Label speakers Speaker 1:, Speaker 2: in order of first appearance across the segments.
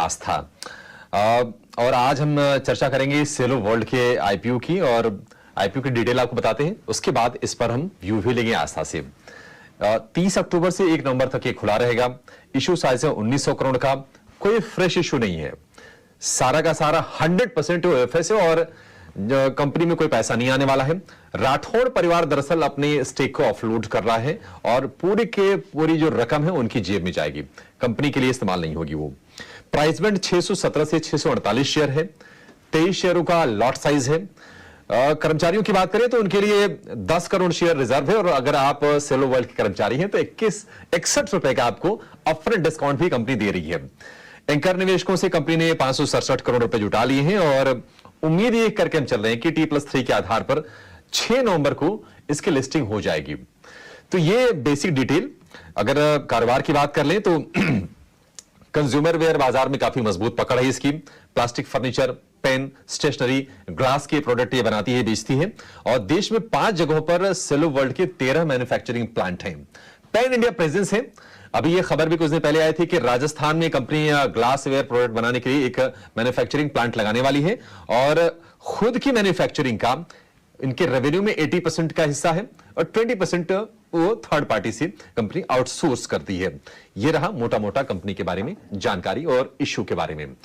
Speaker 1: आस्था। और आज हम चर्चा करेंगे सेलो वर्ल्ड के आईपीओ की, और आईपीओ की डिटेल आपको बताते हैं, उसके बाद इस पर हम व्यू भी लेंगे आस्था से। 30 अक्टूबर से 1 नवंबर तक ये खुला रहेगा। इशू साइज है 1900 करोड़ का। कोई फ्रेश इशू नहीं है, सारा का सारा 100% ओएफएस है और कंपनी में कोई पैसा नहीं आने वाला है। राठौड़ परिवार दरअसल अपने स्टेक को ऑफलोड कर रहा है और पूरी जो रकम है उनकी जेब में जाएगी, कंपनी के लिए इस्तेमाल नहीं होगी वो। प्राइस बैंड 617 से 648 शेयर है। 23 शेयरों का लॉट साइज है। कर्मचारियों की बात करें तो उनके लिए 10 करोड़ शेयर रिजर्व है, और अगर आप सेलो वर्ल्ड के कर्मचारी हैं तो 61 रुपए का आपको अपफ्रंट डिस्काउंट भी कंपनी दे रही है। एंकर निवेशकों से कंपनी ने 567 करोड़ रुपए जुटा लिए हैं, और उम्मीद ये करके हम चल रहे हैं कि T+3 के आधार पर 6 नवंबर को इसकी लिस्टिंग हो जाएगी। तो ये बेसिक डिटेल। अगर कारोबार की बात कर लें तो कंज्यूमर वेयर बाजार में काफी मजबूत पकड़ है इसकी। Plastic furniture, pen, stationery, glass के प्रोडक्ट ये बनाती है, बेचती है, और देश में 5 जगहों पर सेलो वर्ल्ड के 13 मैन्युफैक्चरिंग प्लांट हैं। पैन इंडिया प्रेजेंस है। अभी ये खबर भी कुछ दिन पहले आई थी कि राजस्थान में कंपनी ग्लास वेयर प्रोडक्ट बनाने के लिए एक मैन्युफैक्चरिंग प्लांट लगाने वाली है, और खुद की मैन्युफैक्चरिंग का इनके रेवेन्यू में 80% का हिस्सा है, और 20% वो थर्ड पार्टी से कंपनी आउटसोर्स करती है। ये रहा मोटा मोटा कंपनी के बारे में जानकारी और इश्यू के बारे में।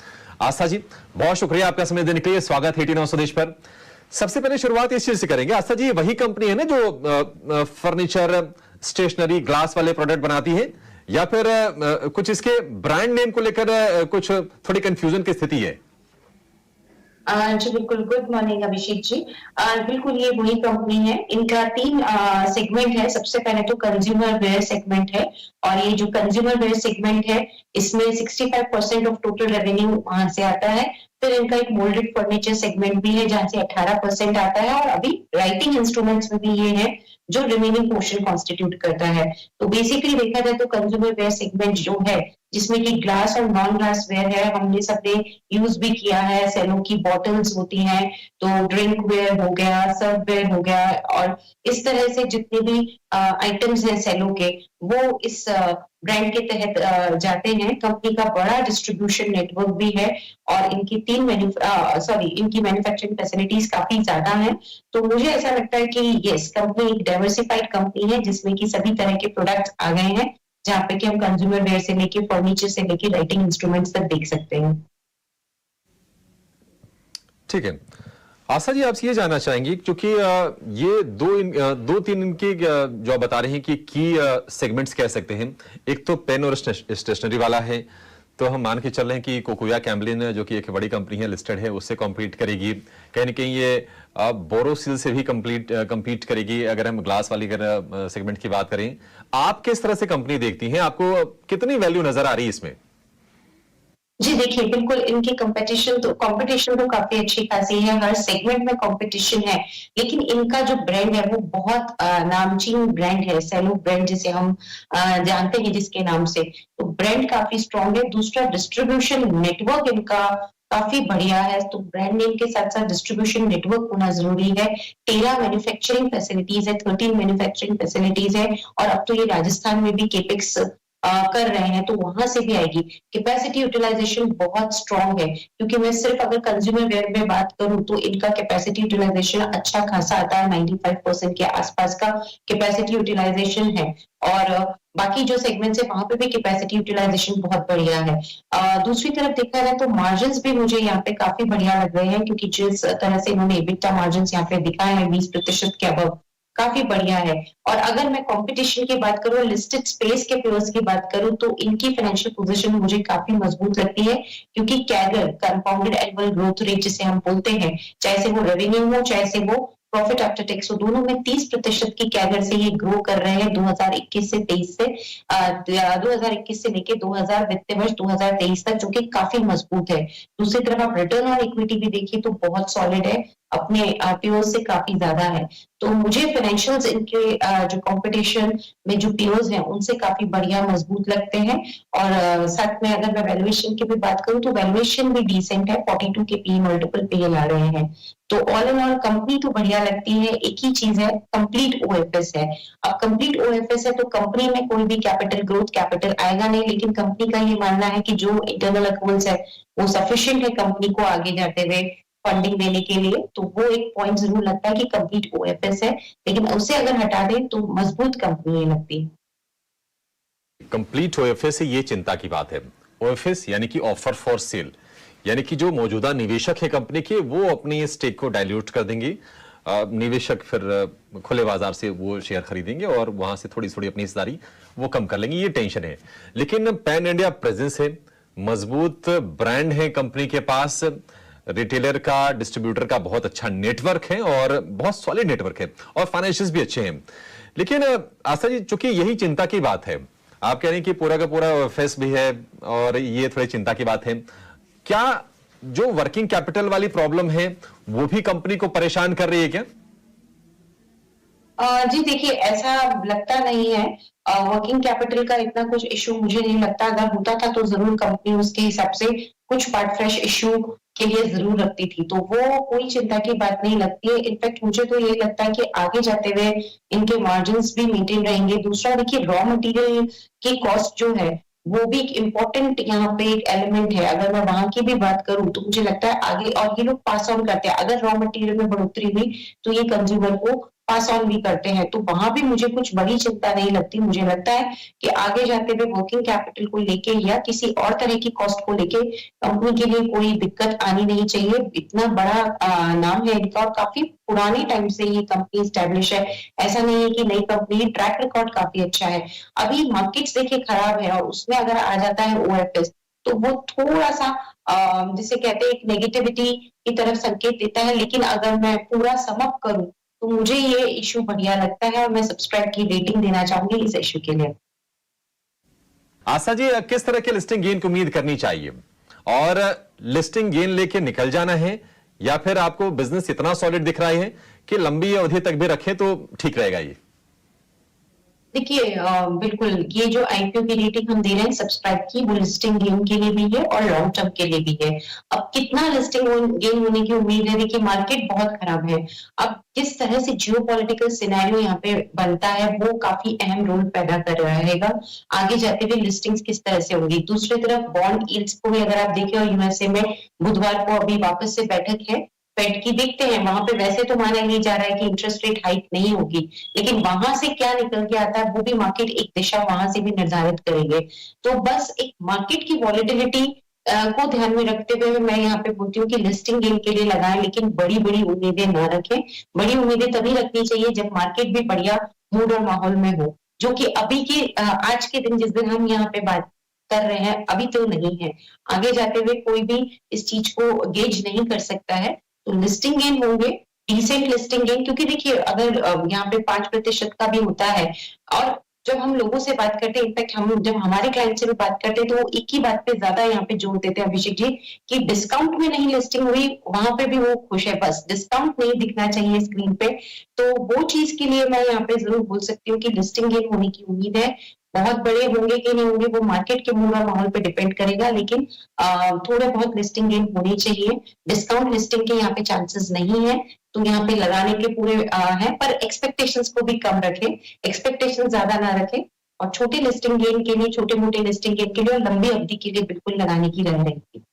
Speaker 1: आस्था जी, बहुत शुक्रिया आपका समय देने के लिए। स्वागत है 89 स्वदेश पर। सबसे पहले शुरुआत इस चीज से करेंगे। आस्था जी, वही कंपनी है ना जो फर्नीचर, स्टेशनरी, ग्लास वाले प्रोडक्ट बनाती है, या फिर कुछ इसके ब्रांड नेम को लेकर कुछ थोड़ी कंफ्यूजन की स्थिति है?
Speaker 2: जी बिल्कुल। Good morning Abhishek ji. बिल्कुल ये वही कंपनी है। इनका 3 सेगमेंट है। सबसे पहले तो कंज्यूमर वेयर सेगमेंट है, और ये जो कंज्यूमर वेयर सेगमेंट है इसमें 65% ऑफ टोटल रेवेन्यू वहां से आता है। फिर इनका एक मोल्डेड फर्नीचर सेगमेंट भी है जहां से 18% आता है, और अभी राइटिंग इंस्ट्रूमेंट्स में भी ये है जो रिमेनिंग पोर्शन कॉन्स्टिट्यूट करता है। तो बेसिकली देखा जाए तो कंज्यूमर वेयर सेगमेंट जो है, जिसमें कि ग्लास और नॉन ग्लास वेयर है, हमने सबने यूज भी किया है। सेलो की बॉटल्स होती हैं, तो ड्रिंक वेयर हो गया, सर्व वेयर हो गया, और इस तरह से जितने भी आइटम्स हैं सेलो के, वो इस ब्रांड के तहत जाते हैं। कंपनी का बड़ा डिस्ट्रीब्यूशन नेटवर्क भी है, और इनकी इनकी मैन्युफैक्चरिंग फैसिलिटीज काफी ज्यादा हैं। तो मुझे ऐसा लगता है कि यस, कंपनी एक डाइवर्सिफाइड कंपनी है जिसमें कि सभी तरह के प्रोडक्ट्स आ गए हैं, जहां पे कि हम कंज्यूमर वेयर से लेके फर्नीचर से लेके राइटिंग इंस्ट्रूमेंट्स तक देख सकते हैं।
Speaker 1: ठीक है आशा जी, आपसे ये जानना चाहेंगे क्योंकि ये दो तीन इनकी जो आप बता रहे हैं कि की सेगमेंट्स कह सकते हैं। एक तो पेन और स्टेशनरी वाला है, तो हम मान के चल रहे हैं कि कोकोया कैम्बलिन जो कि एक बड़ी कंपनी है, लिस्टेड है, उससे कॉम्पीट करेगी। कहीं ना कहीं ये बोरोसिल से भी कम्पीट करेगी, अगर हम ग्लास वाली सेगमेंट की बात करें। आप किस तरह से कंपनी देखती हैं? आपको कितनी वैल्यू नजर आ रही है इसमें?
Speaker 2: जी देखिए, बिल्कुल इनकी कंपटीशन तो काफी अच्छी खासी है। हर सेगमेंट में कंपटीशन है, लेकिन इनका जो ब्रांड है वो बहुत नामचीन ब्रांड है। सेलो ब्रांड जिसे हम जानते हैं जिसके नाम से, तो ब्रांड काफी स्ट्रॉन्ग है। दूसरा, डिस्ट्रीब्यूशन नेटवर्क इनका काफी बढ़िया है। तो ब्रांड नेम के साथ साथ डिस्ट्रीब्यूशन नेटवर्क होना जरूरी है। 13 मैन्युफैक्चरिंग फैसिलिटीज है, 13 मैन्युफैक्चरिंग फैसिलिटीज है, और अब तो ये राजस्थान में भी केपेक्स कर रहे हैं, तो वहां से भी आएगी। कैपेसिटी यूटिलाइजेशन बहुत स्ट्रांग है, क्योंकि मैं सिर्फ अगर कंज्यूमर वेयर में बात करूं तो इनका कैपेसिटी यूटिलाइजेशन अच्छा खासा आता है। 95% के आसपास का कैपेसिटी यूटिलाइजेशन है, और बाकी जो सेगमेंट्स है वहां पे भी कैपेसिटी यूटिलाइजेशन बहुत बढ़िया है। दूसरी तरफ देखा जाए तो मार्जिन भी मुझे यहाँ पे काफी बढ़िया लग रहे हैं, क्योंकि जिस तरह से इन्होंने EBITDA मार्जिन यहाँ पे दिखाए हैं 20% के अबव, काफी बढ़िया है। और अगर मैं कंपटीशन की बात करूं, लिस्टेड स्पेस के पेयर्स की बात करूं, तो इनकी फाइनेंशियल पोजीशन मुझे काफी मजबूत लगती है, क्योंकि CAGR, compounded annual growth rate जिसे हम बोलते हैं, चाहे से वो रेवेन्यू हो चाहे से वो प्रॉफिट आफ्टर टैक्स हो, दोनों में 30% की कैगर से ये ग्रो कर रहे हैं 2021 से 23 से 2021 से लेके 2000 वित्तीय वर्ष 2023 तक, जो कि काफी मजबूत है। दूसरी तरफ आप रिटर्न ऑन इक्विटी भी देखिए तो बहुत सॉलिड है, अपने पीओज से काफी ज्यादा है। तो मुझे फाइनेंशियल्स इनके जो कंपटीशन में जो पीओज हैं उनसे काफी बढ़िया मजबूत लगते हैं। और साथ में अगर मैं वैल्यूएशन की भी बात करूं तो वैल्यूएशन भी डिसेंट है, 42 के पी मल्टीपल पे ला रहे हैं। तो ऑल इन ऑल कंपनी तो बढ़िया लगती है। एक ही चीज है, कंप्लीट ओएफएस है। अब कंप्लीट ओएफएस है तो कंपनी में कोई भी कैपिटल ग्रोथ कैपिटल आएगा नहीं, लेकिन कंपनी का ये मानना है कि जो इंटरनल अकाउंट्स है वो सफिशिएंट है कंपनी को आगे जाते हुए फंडिंग देने के लिए। तो वो एक पॉइंट जरूर लगता है कि कंप्लीट ओएफएस है, लेकिन उसे अगर हटा दें तो मजबूत कंपनी नहीं लगती।
Speaker 1: कंप्लीट ओएफएस से ये चिंता की बात है। ओएफएस यानी कि ऑफर फॉर सेल, यानी कि जो मौजूदा निवेशक है कंपनी के वो अपनी स्टेक को डाइल्यूट कर देंगे। निवेशक फिर खुले बाजार से वो शेयर खरीदेंगे और वहां से थोड़ी थोड़ी अपनी हिस्सेदारी वो कम कर लेंगे, ये टेंशन है। लेकिन पैन इंडिया प्रेजेंस है, मजबूत ब्रांड है कंपनी के पास, रिटेलर का डिस्ट्रीब्यूटर का बहुत अच्छा नेटवर्क है और बहुत सॉलिड नेटवर्क है और फाइनेंशियल्स भी अच्छे हैं। लेकिन आशा जी, चूंकि यही चिंता की बात है, आप कह रहे हैं कि पूरा का पूरा ओएफएस भी है और ये थोड़ी चिंता की बात है, क्या जो वर्किंग कैपिटल वाली प्रॉब्लम है वो भी कंपनी को परेशान कर रही है क्या?
Speaker 2: जी देखिए, ऐसा लगता नहीं है। वर्किंग कैपिटल का इतना कुछ इश्यू मुझे नहीं लगता। अगर होता था तो जरूर कंपनी उसके हिसाब से कुछ पार्ट फ्रेश इश्यू के लिए जरूर रखती थी, तो वो कोई चिंता की बात नहीं लगती है। इनफैक्ट मुझे तो ये लगता है कि आगे जाते हुए इनके मार्जिन्स भी मेंटेन रहेंगे। दूसरा देखिए, रॉ मटेरियल की कॉस्ट जो है वो भी एक इम्पोर्टेंट यहाँ पे एक एलिमेंट है। अगर मैं वहां की भी बात करूं तो मुझे लगता है आगे, और ये लोग पास ऑन करते हैं, अगर रॉ मटेरियल में बढ़ोतरी हुई तो ये कंज्यूमर को पास ऑन भी करते हैं। तो वहां भी मुझे कुछ बड़ी चिंता नहीं लगती। मुझे लगता है कि आगे जाते हुए वर्किंग कैपिटल को लेके या किसी और तरह की कॉस्ट को लेके कंपनी के लिए कोई दिक्कत आनी नहीं चाहिए। इतना बड़ा नाम है इनका और काफी पुराने टाइम से ये कंपनी स्टैब्लिश है। ऐसा नहीं है कि नई कंपनी, ट्रैक रिकॉर्ड काफी अच्छा है। अभी मार्केट्स देखिए खराब है और उसमें अगर आ जाता है ओएफएस तो वो थोड़ा सा जिसे कहते हैं एक नेगेटिविटी की तरफ संकेत देता है। लेकिन अगर मैं पूरा समअप करूं तो मुझे ये इश्यू बढ़िया लगता है और मैं सब्सक्राइब की रेटिंग देना चाहूंगी इस इश्यू के लिए।
Speaker 1: आशा जी, किस तरह के लिस्टिंग गेन की उम्मीद करनी चाहिए और लिस्टिंग गेन लेके निकल जाना है या फिर आपको बिजनेस इतना सॉलिड दिख रहा है कि लंबी अवधि तक भी रखे तो ठीक रहेगा ये?
Speaker 2: देखिए बिल्कुल, ये जो आईपीओ की रेटिंग हम दे रहे हैं सब्सक्राइब की, वो लिस्टिंग गेन के लिए भी है और लॉन्ग टर्म के लिए भी है। अब कितना लिस्टिंग गेन होने की उम्मीद है? देखिए मार्केट बहुत खराब है। अब किस तरह से जियो पॉलिटिकल सिनेरियो यहाँ पे बनता है वो काफी अहम रोल पैदा कर रहा रहेगा। आगे जाते हुए लिस्टिंग्स किस तरह से होगी। दूसरी तरफ बॉन्ड यील्ड्स को भी अगर आप देखें, और यूएसए में बुधवार को अभी वापस से बैठक है फेड की, देखते हैं वहां पे। वैसे तो माना नहीं जा रहा है कि इंटरेस्ट रेट हाइक नहीं होगी, लेकिन वहां से क्या निकल के आता है वो भी मार्केट एक दिशा वहां से भी निर्धारित करेंगे। तो बस एक मार्केट की वॉलेटिलिटी को ध्यान में रखते हुए मैं यहाँ पे बोलती हूँ कि लिस्टिंग गेन के लिए लगाएं, लेकिन बड़ी बड़ी उम्मीदें ना रखें। बड़ी उम्मीदें तभी रखनी चाहिए जब मार्केट भी बढ़िया मूड और माहौल में हो, जो कि अभी के आज के दिन जिस दिन हम यहाँ पे बात कर रहे हैं अभी तो नहीं है। आगे जाते हुए कोई भी इस चीज को गेज नहीं कर सकता है। तो लिस्टिंग गेन होंगे, डिसेंट लिस्टिंग गेन, क्योंकि देखिए अगर यहाँ पे 5% का भी होता है, और जब हम लोगों से बात करते हैं, इनफैक्ट हम जब हमारे क्लाइंट से भी बात करते हैं तो वो एक ही बात पे ज्यादा यहाँ पे जोर देते हैं अभिषेक जी, कि डिस्काउंट में नहीं लिस्टिंग हुई, वहां पे भी वो खुश है, बस डिस्काउंट नहीं दिखना चाहिए स्क्रीन पे। तो वो चीज के लिए मैं यहाँ पे जरूर बोल सकती हूँ कि लिस्टिंग गेन होने की उम्मीद है। बहुत बड़े होंगे कि नहीं होंगे वो मार्केट के मूड और माहौल पे डिपेंड करेगा, लेकिन थोड़े बहुत लिस्टिंग गेन होनी चाहिए। डिस्काउंट लिस्टिंग के यहाँ पे चांसेस नहीं है, तो यहाँ पे लगाने के पूरे हैं, पर एक्सपेक्टेशंस को भी कम रखें, एक्सपेक्टेशन ज्यादा ना रखें, और छोटे लिस्टिंग गेन के लिए, छोटे मोटे लिस्टिंग गेन के लिए और लंबी अवधि के लिए बिल्कुल लगाने की रह रहेगी।